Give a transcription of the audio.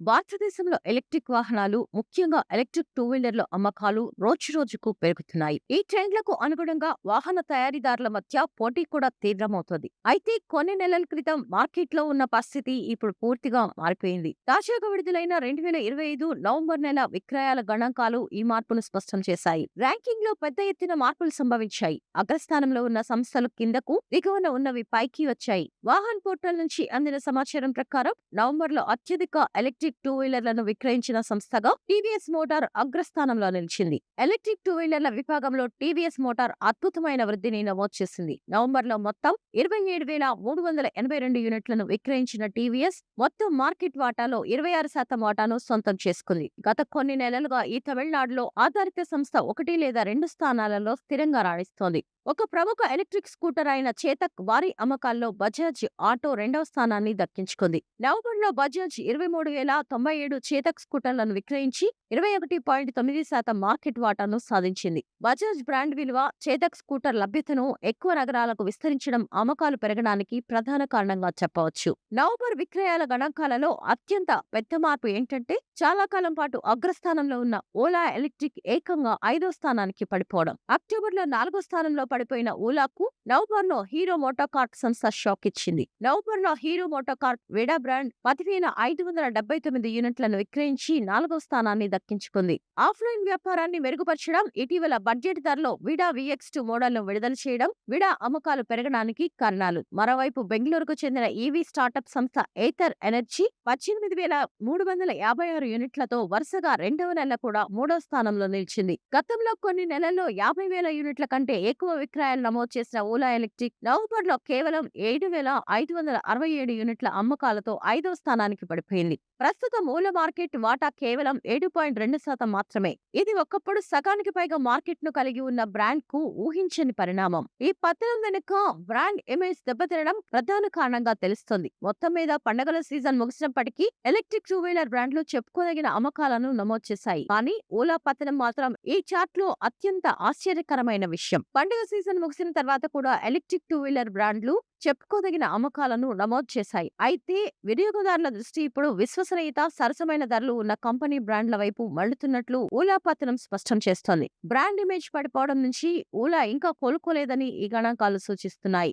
భారతదేశంలో ఎలక్ట్రిక్ వాహనాలు, ముఖ్యంగా ఎలక్ట్రిక్ టూ వీలర్ల అమ్మకాలు రోజురోజుకు పెరుగుతున్నాయి. ఈ ట్రెండ్లకు అనుగుణంగా వాహన తయారీదారుల మధ్య పోటీ కూడా తీవ్రమవుతోంది. అయితే కొన్ని నెలల క్రితం మార్కెట్లో ఉన్న పరిస్థితి ఇప్పుడు పూర్తిగా మారిపోయింది. తాజాగా విడుదలైన 2025 నవంబర్ నెల విక్రయాల గణాంకాలు ఈ మార్పును స్పష్టం చేశాయి. ర్యాంకింగ్ లో పెద్ద ఎత్తున మార్పులు సంభవించాయి. అగ్రస్థానంలో ఉన్న సంస్థలు కిందకు, దిగువన ఉన్నవి పైకి వచ్చాయి. వాహన్ పోర్టల్ నుంచి అందిన సమాచారం ప్రకారం నవంబర్లో అత్యధిక ఎలక్ట్రిక్ టూ వీలర్లను విక్రయించిన సంస్థగా టీవీఎస్ మోటార్ అగ్రస్థానంలో నిలిచింది. ఎలక్ట్రిక్ టూ వీలర్ల విభాగంలో టీవీఎస్ మోటార్ అద్భుతమైన వృద్ధిని నమోదు చేసింది. నవంబర్లో మొత్తం 27,382 యూనిట్లను విక్రయించిన టీవీఎస్ మొత్తం మార్కెట్ వాటాలో 26% వాటాను సొంతం చేసుకుంది. గత కొన్ని నెలలుగా ఈ తమిళనాడులో ఆధారిత సంస్థ 1 లేదా 2 స్థానాలలో స్థిరంగా రాణిస్తోంది. ఒక ప్రముఖ ఎలక్ట్రిక్ స్కూటర్ అయిన చేతక్ భారీ అమ్మకాల్లో బజాజ్ ఆటో రెండవ స్థానాన్ని దక్కించుకుంది. నవంబర్లో బజాజ్ 23,097 చేతక్ స్కూటర్లను విక్రయించి 21.9% మార్కెట్ వాటాను సాధించింది. బజాజ్ బ్రాండ్ విలువ, చేతక్ స్కూటర్ లభ్యతను ఎక్కువ నగరాలకు విస్తరించడం అమ్మకాలు పెరగడానికి ప్రధాన కారణంగా చెప్పవచ్చు. నవంబర్ విక్రయాల గణాంకాలలో అత్యంత పెద్ద మార్పు ఏంటంటే చాలా కాలం పాటు అగ్రస్థానంలో ఉన్న ఓలా ఎలక్ట్రిక్ ఏకంగా 5వ స్థానానికి పడిపోవడం. అక్టోబర్లో 4వ స్థానంలో పడిపోయిన ఓలాకు నవంబర్లో హీరో మోటోకార్ప్ సంస్థ షాక్ ఇచ్చింది. నవంబర్లో హీరో మోటోకార్ప్ విడా బ్రాండ్ 10,579 యూనిట్లను విక్రయించి 4వ స్థానాన్ని దక్కించుకుంది. ఆఫ్లైన్ వ్యాపారాన్ని మెరుగుపరచడం, ఇటీవల బడ్జెట్ ధరలో విడా VX2 మోడల్ను విడుదల చేయడం విడా అమ్మకాలు పెరగడానికి కారణాలు. మరోవైపు బెంగళూరుకు చెందిన ఈవీ స్టార్టప్ సంస్థ ఏథర్ ఎనర్జీ 18,356 యూనిట్లతో వరుసగా రెండవ నెల కూడా 3వ స్థానంలో నిలిచింది. గతంలో కొన్ని నెలల్లో 50,000 యూనిట్ల కంటే ఎక్కువ విక్రయాలు నమోదు చేసిన ఓలా ఎలక్ట్రిక్ నవంబర్లో కేవలం 7,567 యూనిట్ల అమ్మకాలతో 5వ స్థానానికి పడిపోయింది. ప్రస్తుతం ఓలా మార్కెట్ వాటా కేవలం 7.2% మాత్రమే. ఇది ఒకప్పుడు సగానికి పైగా మార్కెట్ ను కలిగి ఉన్న బ్రాండ్ కు ఊహించని పరిణామం. ఈ పతనం వెనుక బ్రాండ్ ఇమేజ్ దెబ్బతినడం ప్రధాన కారణంగా తెలుస్తోంది. మొత్తం మీద పండగల సీజన్ ముగిసినప్పటికీ ఎలక్ట్రిక్ టూ వీలర్ బ్రాండ్లు చెప్పుకోదగిన అమ్మకాలను నమోదు చేశాయి. కానీ ఓలా పతనం మాత్రం ఈ చార్ట్ లో అత్యంత ఆశ్చర్యకరమైన విషయం. పండుగ సీజన్ ముగిసిన తర్వాత కూడా ఎలక్ట్రిక్ టూ వీలర్ బ్రాండ్లు చెప్పుకోదగిన అమ్మకాలను నమోదు చేశాయి. అయితే వినియోగదారుల దృష్టి ఇప్పుడు విశ్వసనీయత, సరసమైన ధరలు ఉన్న కంపెనీ బ్రాండ్ల వైపు మళ్లుతున్నట్లు ఓలా పతనం స్పష్టం చేస్తోంది. బ్రాండ్ ఇమేజ్ పడిపోవడం నుంచి ఓలా ఇంకా కోలుకోలేదని ఈ గణాంకాలు సూచిస్తున్నాయి.